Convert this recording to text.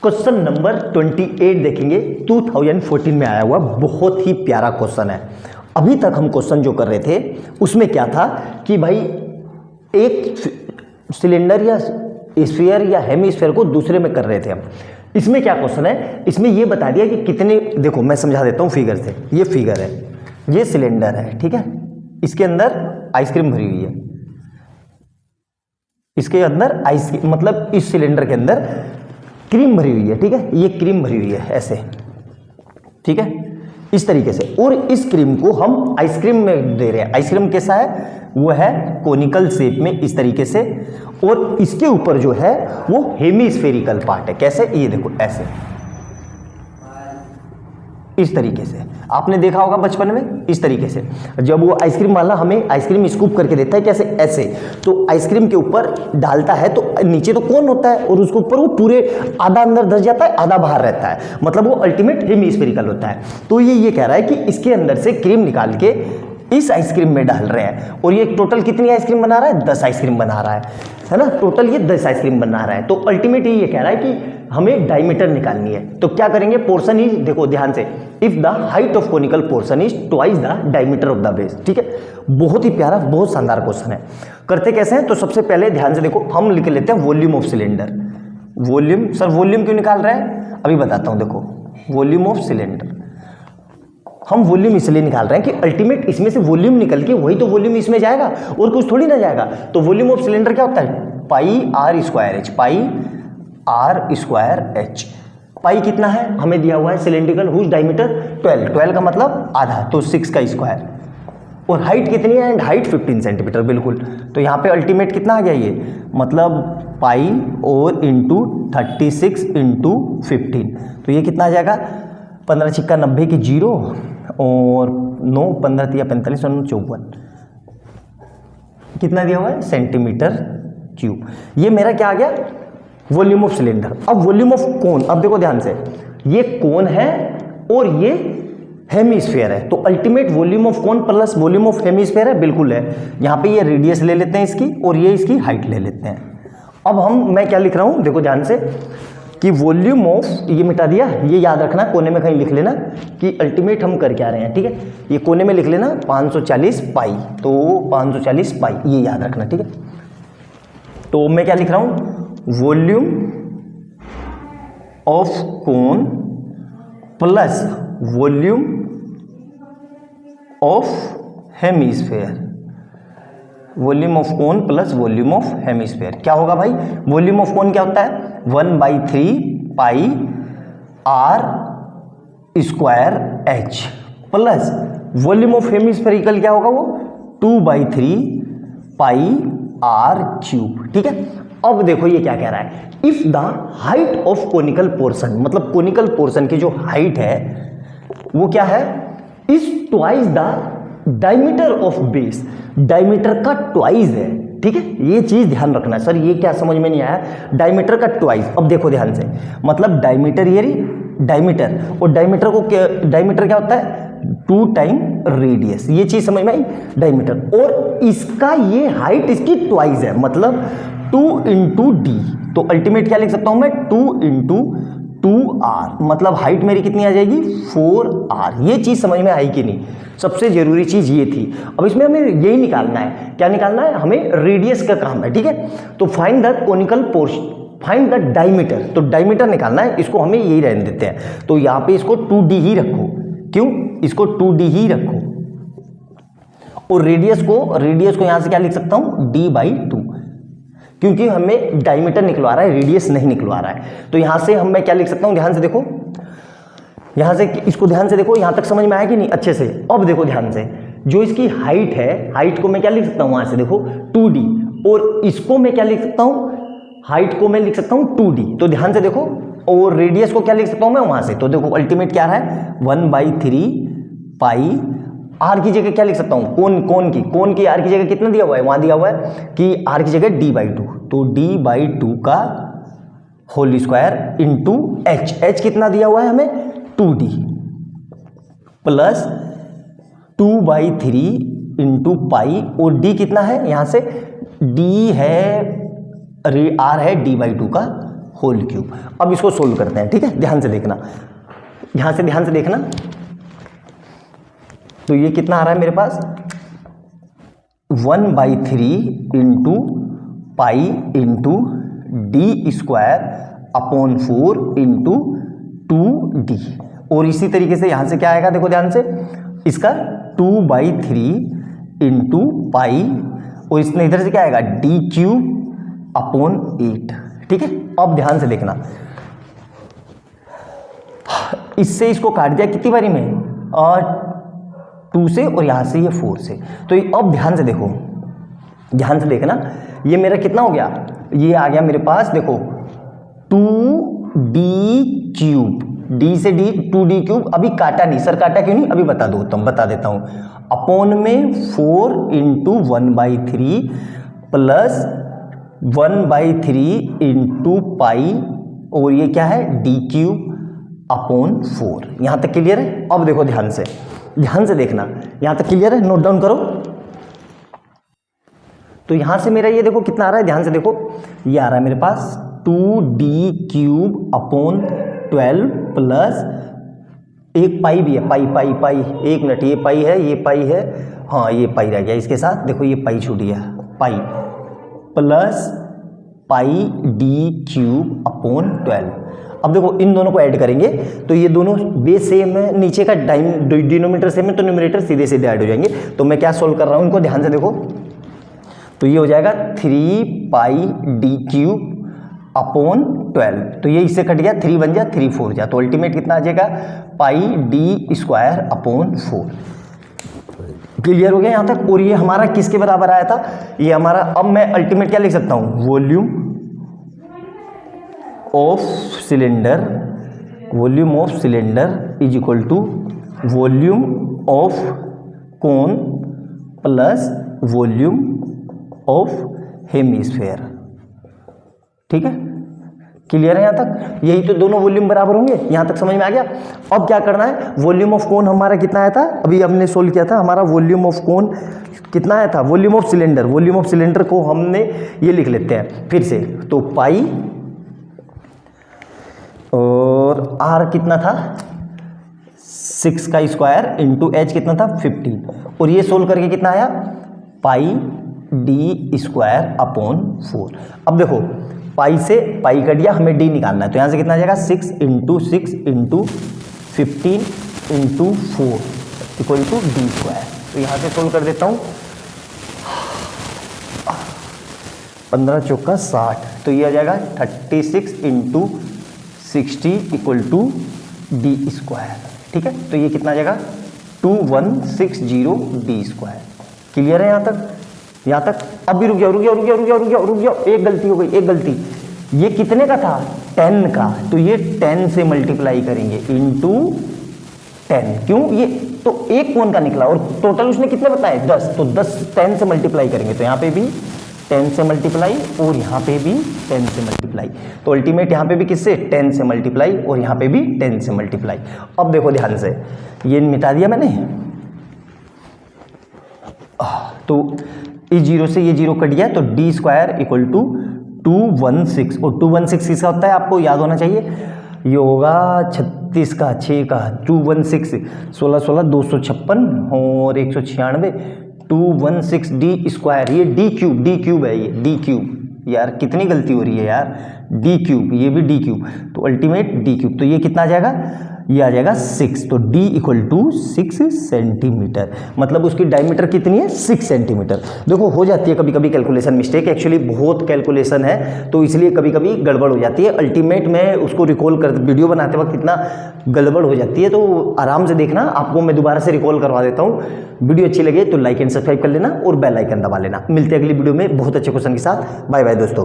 Question number 28 देखेंगे, 2014 में आया हुआ बहुत ही प्यारा क्वेश्चन है। अभी तक हम क्वेश्चन जो कर रहे थे उसमें क्या था कि भाई एक सिलेंडर या स्फीयर या हेमीस्फीयर को दूसरे में कर रहे थे हम। इसमें क्या क्वेश्चन है, इसमें ये बता दिया कि कितने, देखो मैं समझा देता हूँ फिगर से। ये फिगर है, ये सिलेंडर है, ठीक है, इसके अंदर आइसक्रीम भरी हुई है, इसके अंदर आइसक्रीम मतलब इस सिलेंडर के अंदर क्रीम भरी हुई है, ठीक है, ये क्रीम भरी हुई है ऐसे, ठीक है, इस तरीके से। और इस क्रीम को हम आइसक्रीम में दे रहे हैं। आइसक्रीम कैसा है, वो है कोनिकल शेप में इस तरीके से, और इसके ऊपर जो है वो हेमीस्फेरिकल पार्ट है। कैसे, ये देखो ऐसे, इस तरीके से आपने देखा होगा बचपन में, इस तरीके से। जब वो आइसक्रीम वाला हमें आइसक्रीम स्कूप करके देता है, कैसे, ऐसे, तो आइसक्रीम के ऊपर डालता है तो नीचे तो कोन होता है और उसके ऊपर वो पूरे आधा अंदर धस जाता है, आधा बाहर रहता है, मतलब वो अल्टीमेट हेमीस्फेरिकल होता है। तो ये कह रहा है कि इसके अंदर से क्रीम निकाल के इस आइसक्रीम में डाल रहे हैं, और ये टोटल कितनी आइसक्रीम बना रहा है, 10 आइसक्रीम बना रहा है ना, टोटल ये 10 आइसक्रीम बना रहा है। तो अल्टीमेट ये कह रहा है कि हमें डायमीटर निकालनी है। तो क्या करेंगे, पोर्शन इज, देखो ध्यान से, if the height of conical portion is twice the diameter of the base, ठीक है। बहुत ही प्यारा, बहुत शानदार क्वेश्चन है। करते कैसे हैं, तो सबसे पहले ध्यान से देखो, हम लिख लेते हैं volume of cylinder. Volume, sir volume क्यों निकाल रहे हैं, अभी बताता हूं। देखो वॉल्यूम ऑफ सिलेंडर, हम वॉल्यूम इसलिए निकाल रहे हैं कि अल्टीमेट इसमें से वॉल्यूम निकल के वही तो वॉल्यूम इसमें जाएगा और कुछ थोड़ी ना जाएगा। तो वॉल्यूम ऑफ सिलेंडर क्या होता है, pi r square h, pi r square h. Pi कितना है, हमें दिया हुआ है सिलेंड्रिकल हुज डायमीटर 12, 12 का मतलब आधा, तो 6 का स्क्वायर। और हाइट कितनी है, एंड हाइट 15 सेंटीमीटर, बिल्कुल। तो यहाँ पे अल्टीमेट कितना आ गया, ये मतलब पाई और इंटू 36 इंटू 15, तो ये कितना आ जाएगा, 15 छिक्का 90 की 0 और 9 15 तिया 45 और 54, कितना दिया हुआ है, सेंटीमीटर क्यूब। ये मेरा क्या आ गया, वॉल्यूम ऑफ सिलेंडर। अब वॉल्यूम ऑफ कोन, अब देखो ध्यान से, ये कोन है और ये हेमीस्फीयर है, तो ultimate volume of cone plus volume of hemisphere है, बिल्कुल है। यहाँ पे ये रेडियस ले लेते हैं इसकी, और ये इसकी हाइट ले लेते हैं। अब मैं क्या लिख रहा हूँ, देखो ध्यान से, कि वॉल्यूम ऑफ, ये मिटा दिया, ये याद रखना, कोने में कहीं लिख लेना कि अल्टीमेट हम कर क्या रहे हैं, ठीक है, ये कोने में लिख लेना 540 पाई, तो 540 पाई, ये याद रखना, ठीक है। तो मैं क्या लिख रहा हूं, volume of cone plus volume of hemisphere, volume of cone plus volume of hemisphere. क्या होगा भाई, वॉल्यूम ऑफ कोन क्या होता है, 1/3 pi r square h, plus volume of hemispherical क्या होगा, वो 2/3 पाई आर क्यूब, ठीक है। अब देखो ये क्या कह रहा है, if the height of conical portion, मतलब कोनिकल पोर्शन की जो हाइट है वो क्या है, is twice the diameter of base, diameter का ट्वाइस है, ठीक है। ये चीज ध्यान रखना है। सर ये क्या समझ में नहीं आया, डायमीटर का ट्वाइस। अब देखो ध्यान से, मतलब डायमीटर, ये डायमीटर, और डायमीटर को डायमीटर क्या होता है, 2 टाइम रेडियस, ये चीज समझ में आई, डायमीटर। और इसका ये हाइट इसकी ट्वाइस है, मतलब 2 इंटू डी, तो अल्टीमेट क्या लिख सकता हूं मैं, 2 इंटू 2r, मतलब हाइट मेरी कितनी आ जाएगी, 4r। ये चीज समझ में आई कि नहीं, सबसे जरूरी चीज ये थी। अब इसमें हमें यही निकालना है, क्या निकालना है, हमें रेडियस का काम है, ठीक है। तो find the conical portion, find the diameter, तो डायमीटर निकालना है, इसको हमें यही रहने देते हैं। तो यहाँ पे इसको 2d ही रखो, क्यों, इसको 2d ही रखो, और रेडियस को यहां से क्या लिख सकता हूं, d/2, क्योंकि हमें डायमीटर निकलवा रहा है, रेडियस नहीं निकलवा रहा है। तो यहां से मैं क्या लिख सकता हूं, ध्यान से देखो, यहां से इसको ध्यान से देखो, यहां तक समझ में आया कि नहीं अच्छे से। अब देखो ध्यान से, जो इसकी हाइट है, हाइट को मैं क्या लिख सकता हूं, वहां से देखो 2d, और इसको मैं क्या लिख सकता हूं, हाइट को मैं लिख सकता हूं 2d, तो ध्यान से देखो, और रेडियस को क्या लिख सकता हूं मैं वहां से, तो देखो अल्टीमेट क्या है, 1/3 पाई, आर की जगह क्या लिख सकता हूं, कोन की आर की जगह कितना दिया हुआ है, वहां दिया हुआ है कि आर की जगह d/2, तो d/2 का होल स्क्वायर इंटू एच कितना दिया हुआ है हमें, 2d, प्लस 2/3 इंटू पाई, और d कितना है, यहां से d है, आर है d/2 का होल क्यूब। अब इसको सोल्व करते हैं, ठीक है, ध्यान से देखना, यहाँ से ध्यान से देखना। तो ये कितना आ रहा है मेरे पास 1/3 into pi into D square upon 4 into 2d। और इसी तरीके से यहां से क्या आएगा, देखो ध्यान से, इसका 2/3 इंटू पाई, और इसमें इधर से क्या आएगा डी क्यूब अपॉन 8, ठीक है। अब ध्यान से देखना, इससे इसको काट दिया कितनी बारी में, 2 से, और यहां से ये 4 से। तो अब ध्यान से देखो, ध्यान से देखना, ये मेरा कितना हो गया, ये आ गया मेरे पास, देखो 2d क्यूब, d से d 2d क्यूब। अभी काटा नहीं सर, काटा क्यों नहीं, अभी बता देता हूं, अपॉन में 4 इंटू 1/3 प्लस 1/3 इंटू पाई, और ये क्या है d क्यूब अपॉन 4। यहां तक क्लियर है। अब देखो ध्यान से देखना, यहां तक क्लियर है, नोट डाउन करो। तो यहां से मेरा ये देखो कितना आ रहा है, ध्यान से देखो, ये आ रहा है मेरे पास 2d क्यूब अपॉन 12 प्लस एक पाई भी है, पाई, एक मिनट, ये पाई है, हाँ ये पाई रह गया इसके साथ, देखो ये पाई छूट गया, pi plus pi D cube upon 12। अब देखो इन दोनों को ऐड करेंगे तो ये दोनों बेस सेम है, नीचे का डिनोमिनेटर सेम है, तो न्यूमरेटर सीधे सीधे ऐड हो जाएंगे। तो मैं क्या सोल्व कर रहा हूँ, इनको ध्यान से देखो, तो ये हो जाएगा 3 पाई डी क्यूब अपॉन 12। तो ये इससे कट गया, 3 बन गया, 3 4 जा, तो अल्टीमेट कितना आ जाएगा पाई डी स्क्वायर अपॉन 4। क्लियर हो गया यहाँ तक। और ये हमारा किसके बराबर आया था, ये हमारा, अब मैं अल्टीमेट क्या लिख सकता हूँ, volume of cylinder is equal to volume of cone plus volume of hemisphere, ठीक है। क्लियर है यहाँ तक, यही तो दोनों वॉल्यूम बराबर होंगे, यहाँ तक समझ में आ गया। अब क्या करना है, वॉल्यूम ऑफ कोन हमारा कितना आया था, अभी हमने सोल्व किया था, हमारा वॉल्यूम ऑफ कोन कितना आया था, वॉल्यूम ऑफ सिलेंडर को हमने ये लिख लेते हैं फिर से, तो पाई और r कितना था 6 का स्क्वायर इंटू h कितना था 15, और ये सोल्व करके कितना आया पाई डी स्क्वायर अपॉन 4। अब देखो पाई से पाई कट गया, हमें डी निकालना है, तो यहाँ से कितना आ जाएगा 6 into 15 into 4 equal to D square. तो यहाँ से सोल्व कर देता हूँ, 15 चौका 60, तो ये आ जाएगा 36 into 60 equal to D square, ठीक है। तो ये कितना आ जाएगा 2160 डी स्क्वायर। क्लियर है यहाँ तक। अभी रुक जाओ, एक गलती हो गई, एक गलती, ये कितने का था 10 का, तो ये 10 से मल्टीप्लाई करेंगे इंटू 10, क्यों, ये तो एक कोण का निकला और टोटल उसने कितने बताए 10, तो 10 से मल्टीप्लाई करेंगे, तो यहाँ पे भी 10 से मल्टीप्लाई और यहाँ पे भी 10 से मल्टीप्लाई, तो अल्टीमेट यहाँ पे भी किससे 10 से मल्टीप्लाई और यहाँ पे भी 10 से मल्टीप्लाई। अब देखो ध्यान से, ये मिटा दिया मैंने, तो इस जीरो से ये जीरो कट गया, तो डी स्क्वायर इक्वल टू 216, और 216 किसका होता है आपको याद होना चाहिए, ये होगा 36 का 6 का 216, 16 256 और 196, 216 डी स्क्वायर, ये डी क्यूब है, ये डी क्यूब, यार कितनी गलती हो रही है यार, डी क्यूब, ये भी डी क्यूब, तो अल्टीमेट डी क्यूब, तो ये कितना आ जाएगा, ये आ जाएगा 6, तो d इक्वल टू 6 सेंटीमीटर, मतलब उसकी डायमीटर कितनी है 6 सेंटीमीटर। देखो हो जाती है कभी कभी कैलकुलेशन मिस्टेक, एक्चुअली बहुत कैलकुलेशन है तो इसलिए कभी कभी गड़बड़ हो जाती है। अल्टीमेट में उसको रिकॉल कर, वीडियो बनाते वक्त इतना गड़बड़ हो जाती है, तो आराम से देखना, आपको मैं दोबारा से रिकॉल करवा देता हूँ। वीडियो अच्छी लगे तो लाइक एंड सब्सक्राइब कर लेना और बेल आइकन दबा लेना। मिलते हैं अगली वीडियो में बहुत अच्छे क्वेश्चन के साथ। बाय बाय दोस्तों।